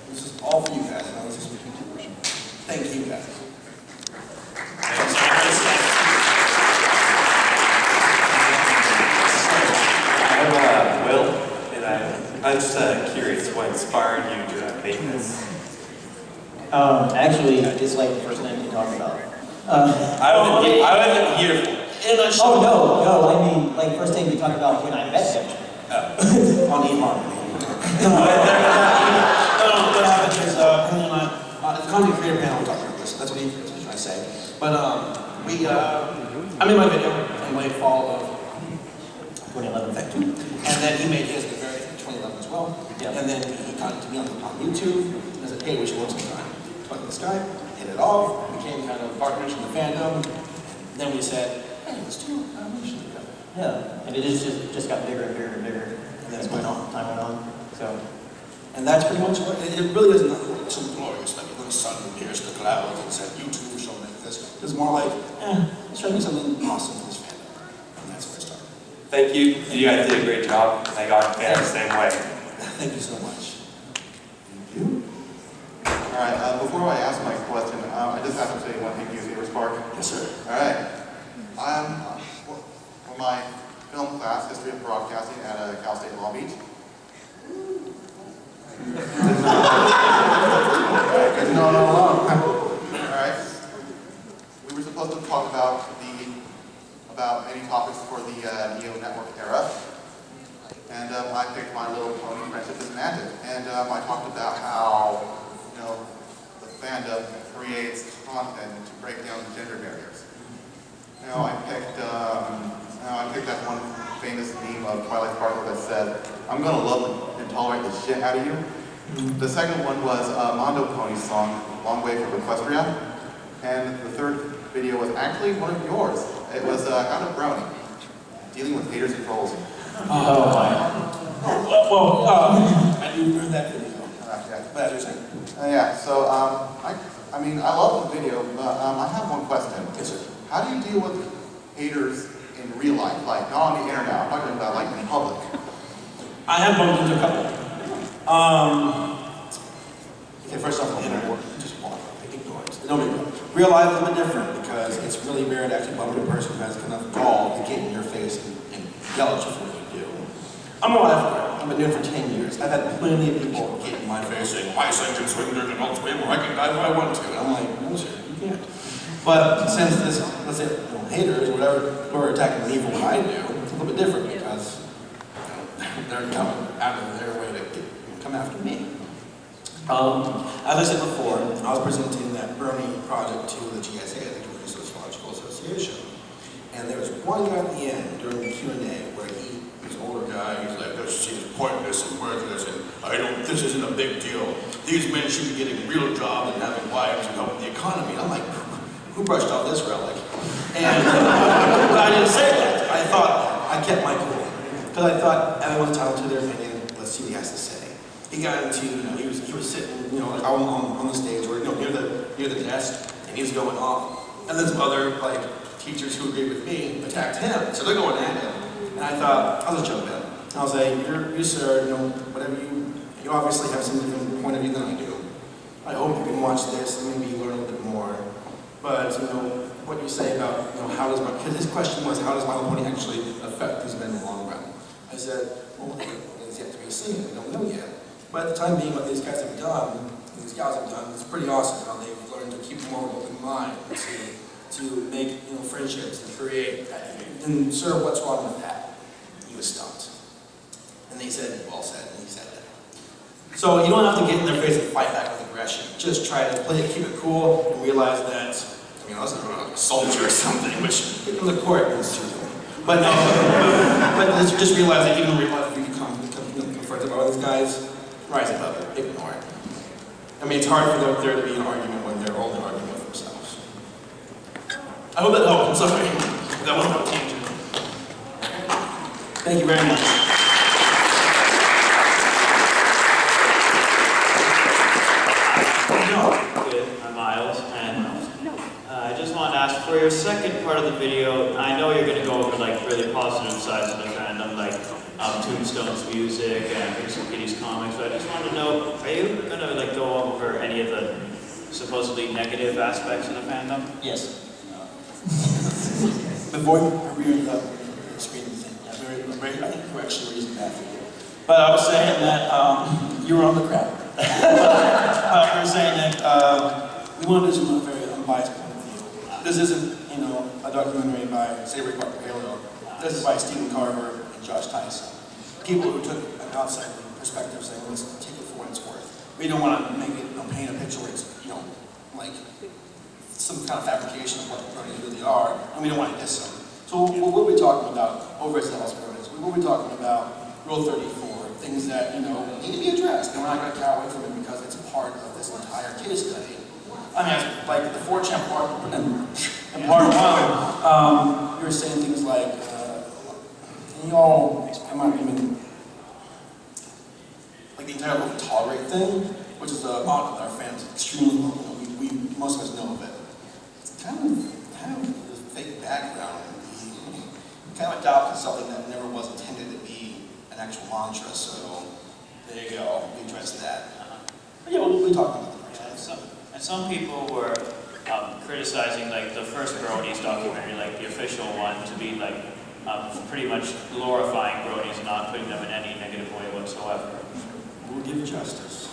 this is all for you guys. And I was just thank you guys. Will, and I'm just curious what inspired you to make this? Actually, it's like the first thing you talk about. I wasn't here for it. Oh, no, I mean, like, first thing we talked about when I met him. On E-Harmony. What happened is, the content creator panel, we talked about this, that's what he was trying to say. But I made my video in late fall of 2011. Thank you. And then he made his in 2011 as well. Yep. And then he contacted me on YouTube, and I said, hey, we should work sometime. Talked to this guy, hit it off, became kind of partners in the fandom. Then we said, hey, let's do animation together. Yeah, and it just got bigger and bigger and bigger. And then it went on. Time went on. So. And that's pretty much what, it really isn't so glorious, like when the sun pierced the clouds and said, YouTube or something like this. It's more like, let's try to do something awesome for this fandom. And that's where it started. Thank you. You guys did a great job. I got fans the same way. Thank you so much. All right, before I ask my question, I just have to say one thing to you, Zero Spark. Yes, sir. All right. For my film class, History of Broadcasting at Cal State Long Beach. No. All right. We were supposed to talk about any topics for the Neo Network era. And I picked My Little Pony Friendship is Magic. And I talked about how, the fandom creates content to break down the gender barriers. I picked that one famous meme of Twilight Sparkle that said, I'm gonna love and tolerate the shit out of you. The second one was Mondo Pony's song, Long Way from Equestria. And the third video was actually one of yours. It was Out of Brony. dealing with haters and trolls. Oh, I do remember that video. But you're saying? Yeah, so I mean, I love the video, but I have one question. Yes, sir. How do you deal with haters in real life? Like, not on the internet, I'm talking about like in public. I have bumped into a couple. Okay, first off, the internet, just walk, ignore it. Nobody knows. Real life is a bit different because it's really rare to actually bump into a person who has enough gall to get in your face and yell at you for what you do. I'm a lifeguard. I've been doing it for 10 years. I've had plenty of people get in my face saying, "My engine swing dirt and I'll swim where I can dive if I want to." And I'm like, no, sir, you can't. But since this, let's say, haters or whatever, who are attacking me for what I do, it's a little bit different because they're coming out of their way to come after me. As I said before, I was presenting that Brony project to the GSA, the Georgia Sociological Association. And there was one guy at the end during the Q&A where he's an older guy, he's like, "This seems pointless and worthless, and this isn't a big deal. These men should be getting real jobs and having wives and helping the economy." And I'm like, who brushed off this relic? And I didn't say that. I kept my cool. Because I thought everyone's entitled to their opinion, let's see what he has to say. He got into, he was sitting, like on the stage or near the desk, and he was going off. And then some other teachers who agreed with me attacked him, so they're going at him. And I thought, I'll just jump in. I'll say, you sir, whatever you obviously have some different point of view than I do. I hope you can watch this and maybe learn a little bit more. But what you say about how does because his question was, how does my opponent actually affect these men in the long run? I said, well, it's yet to be seen. We don't know yet. But at the time being, what these guys have done, these gals have done, it's pretty awesome how they've learned to keep more of an open mind, to make friendships and create. And sir, what's wrong with that? He was stumped. And they said, well said, and he said that. So you don't have to get in their face and fight back with aggression. Just try to play it, keep it cool, and realize that, unless they're like a soldier or something, which get them to court and sue them. But no, but just realize that even realize if you become confronted by these guys, rise above it, ignore it. I mean, it's hard for there to be an argument when they're only arguing with themselves. I hope that helped. I'm sorry. That wasn't a tangent. Thank you very much. I'm Miles, and I just wanted to ask, for your second part of the video, I know you're going to go over really positive sides of the fandom, like Tombstone's music and Pixel Kitty's comics, but I just wanted to know, are you going to go over any of the supposedly negative aspects of the fandom? Yes. Before we read the screen thing, I think we're actually reading that for you. But I was saying that you were on the crowd. We were saying that we wanted to do a very unbiased point of view. This isn't, a documentary by Sabre Paleo. This is by Stephen Carver and Josh Tyson. People who took an outside perspective saying, let's take it for what it's worth. We don't want to make it, paint a picture where it's, like some kind of fabrication of what the Bronies really are, and we don't want to diss them. So we'll be talking about overzealous Bronies. We will be talking about Rule 34, things that, need to be addressed, and we're not going to carry away from it because it's a part of this entire case study. I mean, like the 4chan part, and part one, you were saying things like, I might even, like the entire little tolerate thing, which is a model that our fans extremely, most of us know of it. It's kind of the fake background. We kind of adopted something that never was intended to be an actual mantra, so there you go, we addressed that. But yeah, we'll be talking about the project. And some people were criticizing the first Bronies documentary, the official one, to be pretty much glorifying Bronies and not putting them in any negative way whatsoever. We'll give justice.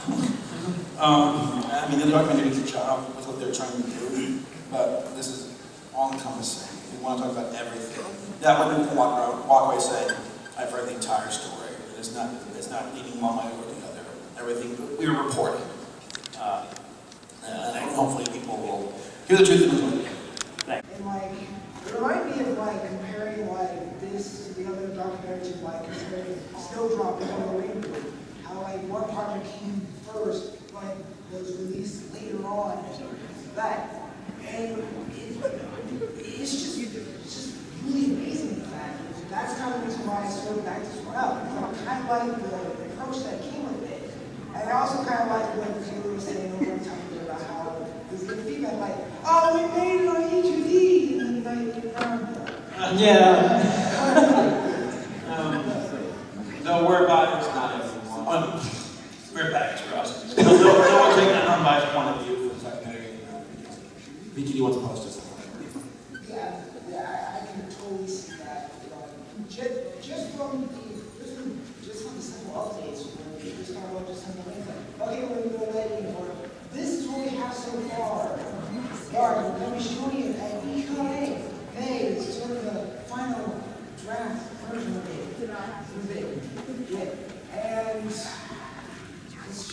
I mean, the documentary did a job with what they're trying to do, but this is all-encompassing. We want to talk about everything. That way we can walk away saying, I've heard the entire story. It's not leaning one way or the other. Everything we were reporting. And hopefully people will hear the truth and enjoy it. Thanks. And it reminded me of comparing this to the other documentaries, comparing Snowdrop and the Rainbow. How one project came first, but was released later on. And it's just really amazing the fact that that's why I sort of backed this one up. I kind of like the approach that came with it. And I also kind of like what Taylor was saying over and talking about how there's good feedback, like, oh, we made it on EQD, and then they found it. Yeah. Though we're biased, not everyone. We're biased for us. No one taking an unbiased point of view for secondary. BGD wants to post us. Yeah, I can totally see that. Just from the simple updates, when we just talk about just simple things like, okay, we're going to go lighting, or this is what we have so far. Guard, we're going to be showing you at EQLA. Hey, it's sort of the final draft version of it. Yeah. And it's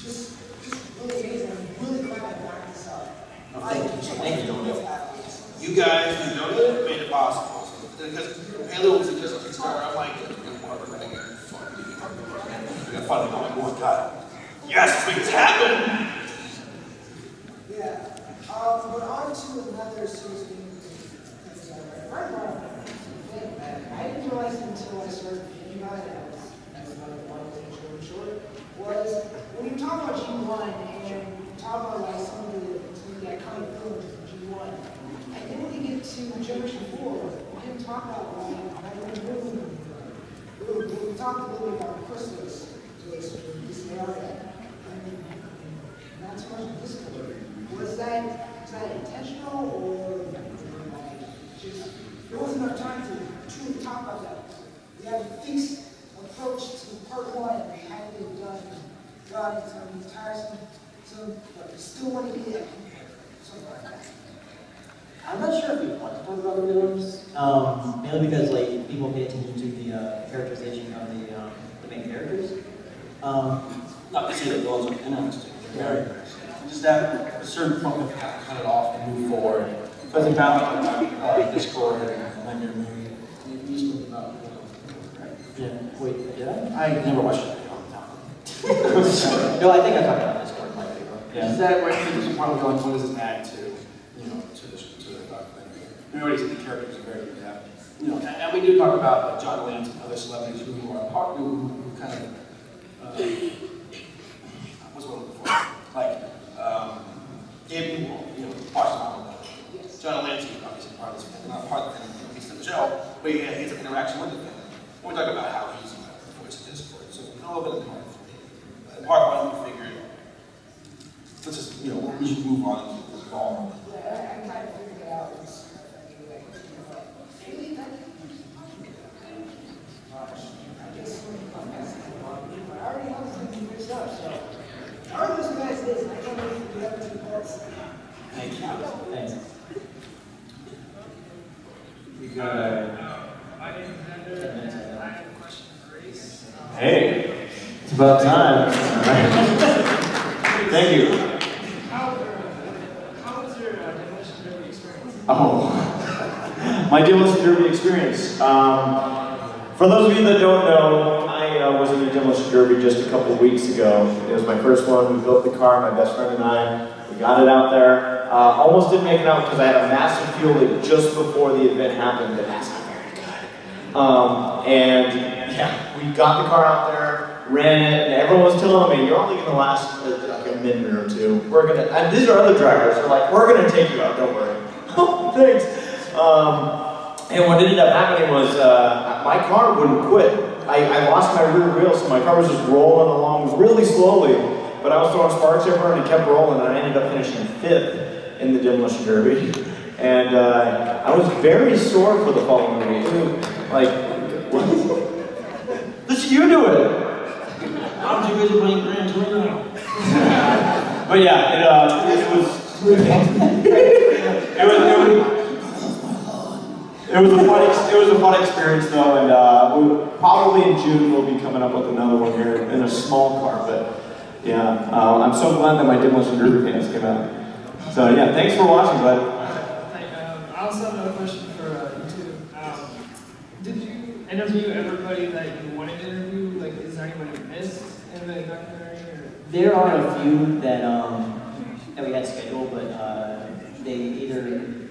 just really amazing. I'm really glad I got this up. Thank you. You guys who donated it made it possible. Because Halo was just a Kickstarter, I'm like, we got funding, I'm like, oh my god. Yes, make this happen! Yeah. But on to another serious thing. I didn't realize until I started thinking about it, as another one was short, was when you talk about G1 and you talk about like some of the iconic films of G1, and then when you get to Generation 4, you didn't talk about like we talked a little bit about Christmas, this area, and not too much of Discord. Was that intentional or just there wasn't enough time to truly talk about that? We had a fixed approach to part one, and we had to have done it, some tiresome, but we still want to be there. Something like that. I'm not sure if we want to talk about the villains, mainly because like people pay attention to the characterization of the main characters. Not to say that those are interesting. Very nice. Just at a certain point, we have to cut it off and move forward. Because in balance, Discord and Linear Moon, you spoke about, right? Yeah. Wait, did I? I never watched it all the time. No, I think I talked about Discord quite a bit. Yeah. Is that where you want to go and what does it add to, to the documentary? We already said the characters are very good at, and we do talk about like John Lance and other celebrities who are part, who kind of, what's one before? Like, Gabe Newell, Washington. John Lance is obviously part of this film, not part of the film, he's in the show, but he has an interaction with the film. And we talk about how he's the voice of Discord, so a little bit of part. Part one, we figured, let's just, we should move on and move on. Yeah, I kind of figured it out. I already have something fixed up, so. I already know you guys this, I can't wait for the other reports. Thank you. Thanks. We got Hey, it's about time. Thank you. How was your demolition derby experience? Oh, my demolition derby experience. For those of you that don't know, I was in a demolition derby just a couple of weeks ago. It was my first one. We built the car, my best friend and I. We got it out there. Almost didn't make it out because I had a massive fuel leak just before the event happened, but that's not very good. And yeah, we got the car out there, ran it, and everyone was telling me, you're only going to last like a minute or two. And these are other drivers. They're like, we're going to take you out, don't worry. Oh, thanks. And what ended up happening was my car wouldn't quit. I lost my rear wheel, so my car was just rolling along really slowly. But I was throwing sparks everywhere, and it kept rolling, and I ended up finishing 5th in the demolition derby. And I was very sore for the following week. Like, what? Let's you do it. I'm too busy playing Gran Turismo. But yeah, it was a fun experience though, and we probably in June we'll be coming up with another one here in a small car. But yeah, I'm so glad that my demolition derby fans came out. So yeah, thanks for watching, bud. I also have another question for you two. Did you interview everybody that you wanted to interview? Like, is there anybody you missed in the documentary? Or? There are a few that we had scheduled, but they either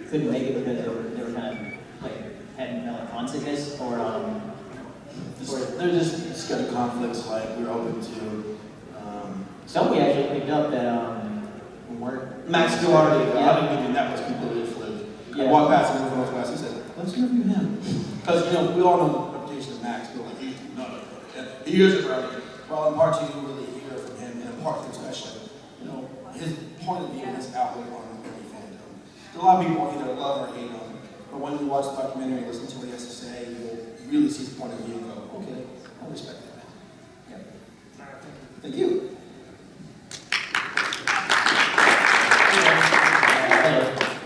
couldn't make it because they were kind of like had like con sickness, or they're just schedule conflicts, like we were hoping to. Some we actually picked up that weren't. Max Gilardi, I didn't think that was completely flipped. I walked past him in Northwest, he said, let's interview him. Because, you know, we all know the reputation of Max, but like, he's not a and he hears it around here. Well, in part, you didn't really hear from him, and in part, especially, you know, his point of view and his outlook on every fandom. A lot of people either love or hate him, but when you watch the documentary and listen to what he has to say, you'll really see his point of view and go, okay, I respect that man. Yeah. Thank you.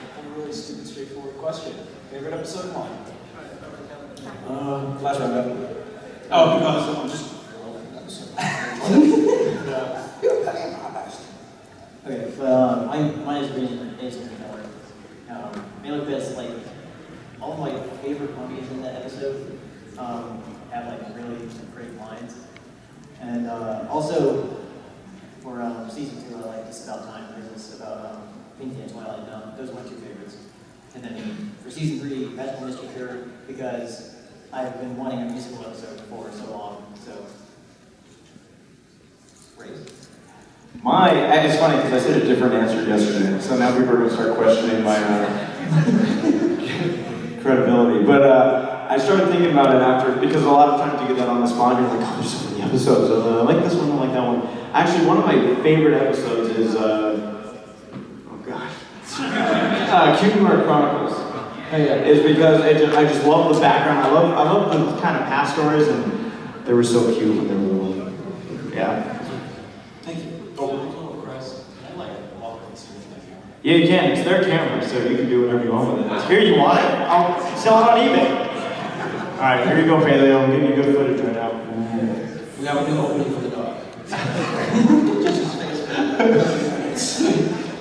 A really stupid, straightforward question. Favorite episode one? Last roundup. Oh, because I'm just. Okay, but mine is Reason Miller. Mainly because like all of my favorite ponies in that episode have like really great lines, and also for season 2 I like This About Time. There's this about Pinky and Twilight. Those are my 2 favorites. And then for season 3, Magical Mystery Cure, because I've been wanting a musical episode for so long. So great. It's funny because I said a different answer yesterday, so now people are going to start questioning my credibility. But I started thinking about it after, because a lot of times you get that on the spot, you're like, oh, there's so many episodes. I like this one, I like that one. Actually, one of my favorite episodes is, Brony Chronicles. Oh, yeah. It's because I just love the background. I love the kind of past stories, and they were so cute when they were little. Yeah. Yeah, you can. It's their camera, so you can do whatever you want with it. Here, you want it? I'll sell it on eBay. All right, here you go, Paleo. I'm giving you good footage right now. We have a new opening for the dog.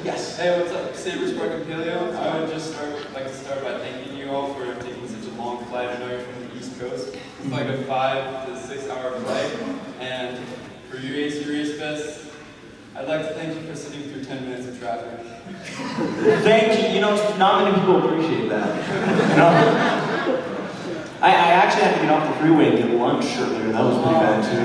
Yes. Hey, what's up? Saber Spark and Paleo. I would just like to start by thanking you all for taking such a long flight. I know you're from the East Coast. It's like a 5 to 6 hour flight. And for you, AC Race Fest, I'd like to thank you for sitting through 10 minutes of traffic. Thank you. You know, not many people appreciate that. You know? I actually had to get off the freeway and get lunch earlier. That was pretty bad, too.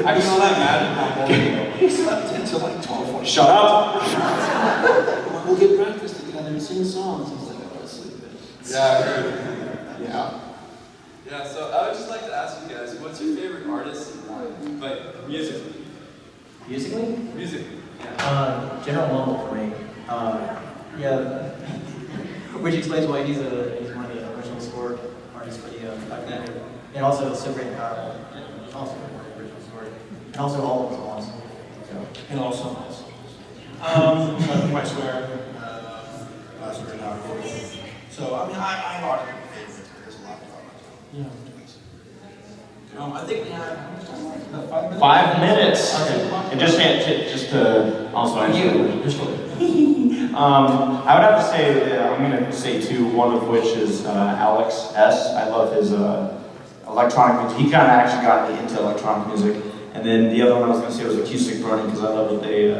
I can all that magic. He slept until like 12:40. Shut up! We'll get breakfast together and sing songs. He's like, I want to sleep. Yeah, I heard. Yeah. Yeah, so I would just like to ask you guys, what's your favorite artist and why? Like, musically. Musically? Musically, yeah. General Mumble for me. Yeah. Which explains why he's one of the original score artists for the documentary. And also So Great and Powerful. Also one of the original score. And also all of his songs. So. And all songs. I swear. Last word now. So, I mean, I have a lot of favorites, but there's a lot of them. Yeah. I think we have 5 minutes. 5 minutes. Okay. And just to also answer. I would have to say, I'm going to say 2, one of which is Alex S. I love his electronic music. He kind of actually got me into electronic music. And then the other one I was going to say was Acoustic Brony, because I love what they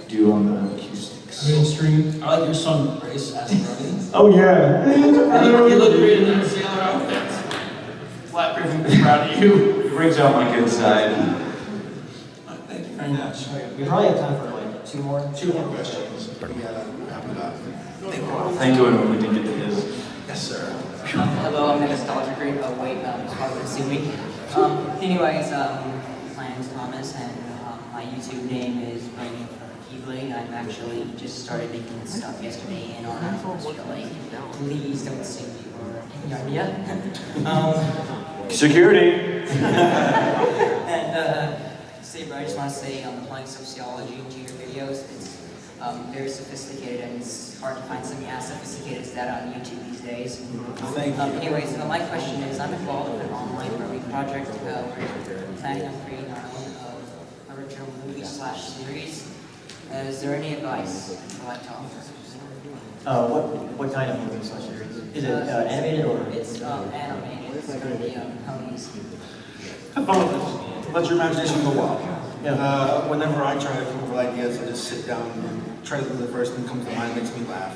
do on the acoustics. Mainstream. I like your son, Grace, as Brony. Oh, yeah. You look great in the sailor outfits. Flat Griffin, proud of you. It brings out my good side. Thank you very much. We probably have time for like 2 more. 2 more questions. We gotta wrap it up. Thank you, and we didn't get to his. Yes, sir. Hello, I'm the Nostalgia Group. Oh, wait, it's probably assuming. Anyways, my name is Thomas, and my YouTube name is Brony Chronicles. I'm actually just started making this stuff yesterday in honor of EQLA. Please don't sue me or any idea. Security. And Saber, I just want to say, applying sociology into your videos, it's very sophisticated, and it's hard to find something as sophisticated as that on YouTube these days. Thank you. Anyways, my question is, I'm involved with an online Brony project. We're planning on creating our own original movie/series. Is there any advice you'd like to offer? What kind of movie slash series? Is it animated or? It's animated. It's going to be ponies. Have fun with it. Let your imagination go wild. Yeah. Whenever I try to come up with ideas, I just sit down and try to do the first thing that comes to mind, makes me laugh.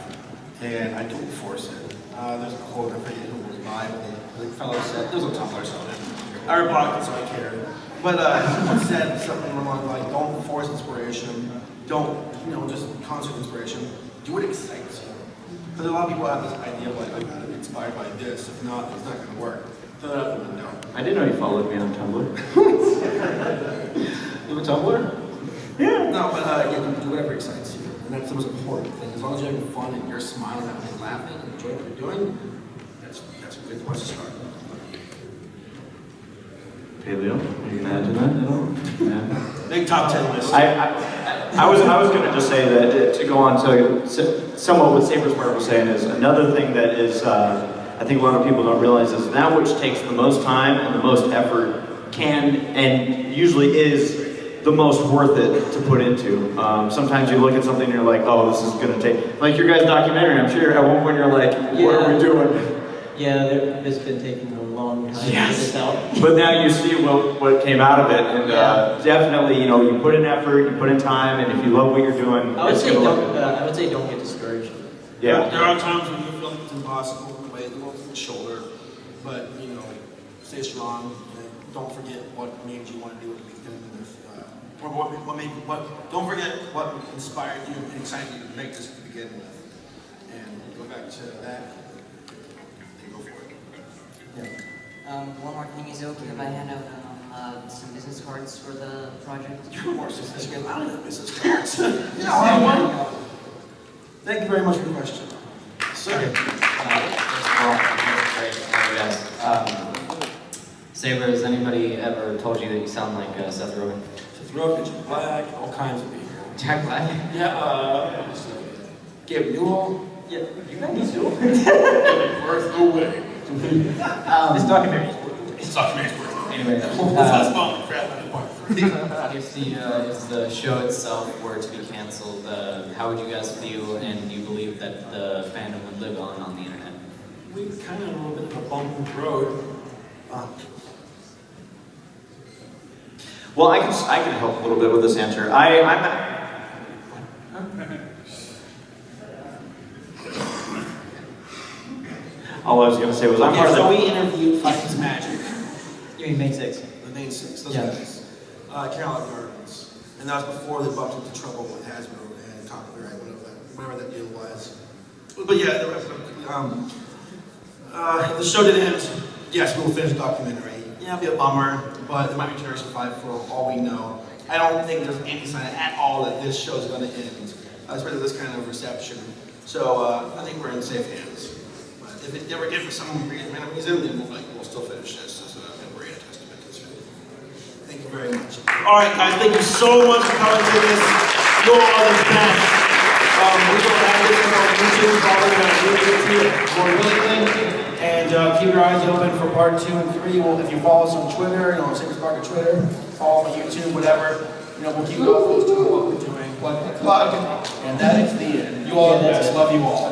And I don't force it. There's a quote, I forget who it was by, but the fellow said, there was a Tumblr something. I replied so I care. But someone said something along like, don't force inspiration, don't, just constant inspiration. Do what excites you. Because a lot of people have this idea of like, I gotta be inspired by this, if not, it's not gonna work. Throw that out the window. I didn't know you followed me on Tumblr. You have a Tumblr? Yeah. No, but do whatever excites you. And that's the most important thing. As long as you're having fun and you're smiling and laughing and enjoying what you're doing, that's a good place to start. Paleo, are you gonna add to that at all? Yeah. Big top 10 list. I was going to just say that to go on to somewhat what Saber's Mark was saying is another thing that is I think a lot of people don't realize is that which takes the most time and the most effort can and usually is the most worth it to put into. Sometimes you look at something and you're like, oh, this is going to take, like your guys' documentary, I'm sure at one point you're like, what are we doing? Yeah, it's been taking a long time to get this out. But now you see what came out of it, and definitely, you put in effort, you put in time, and if you love what you're doing, I would say don't get discouraged. Yeah. There are times when you feel like it's impossible, the weight on the shoulder, but stay strong. And don't forget what made you want to do it. Or don't forget what inspired you and excited you to make this to begin with. And go back to that. And go for it. Yeah. One more thing, is it okay if I hand out some business cards for the project? Of course, let's get out of the business cards. Yeah, thank you very much for the question. Sir. Saber, has anybody ever told you that you sound like Seth Rogen? Seth Rogen, Jack Black, all kinds of people. Jack Black? Yeah, Gabe Newell. Yeah, you guys do. Worth the wait. This documentary is worth it. Anyway, if the show itself were to be canceled, how would you guys feel, and do you believe that the fandom would live on the internet? We kind of a little bit of a bump in the road. Well, I can help a little bit with this answer. All I was going to say was I'm part of the... So we interviewed Fighting's Magic. You mean May 6th? The May 6th, those guys. Carolina Gardens. And that was before they bumped into trouble with Hasbro and copyright, whatever that deal was. But yeah, the rest of if the show didn't end, yes, we will finish the documentary. Yeah, it'll be a bummer, but it might be Generation 5 for all we know. I don't think there's any sign at all that this show is going to end, especially this kind of reception. So I think we're in safe hands. But if for some random reason, then we'll still finish this as a great testament to this film. Thank you very much. All right, guys, thank you so much for coming to this. You all are the best. We will have this on YouTube, probably going to do it more willingly. And keep your eyes open for part 2 and 3. If you follow us on Twitter, Saber's Mark on Twitter, follow on YouTube, whatever, we'll keep you up to what we're doing. Plug. And that is the end. You all are the best. Love you all.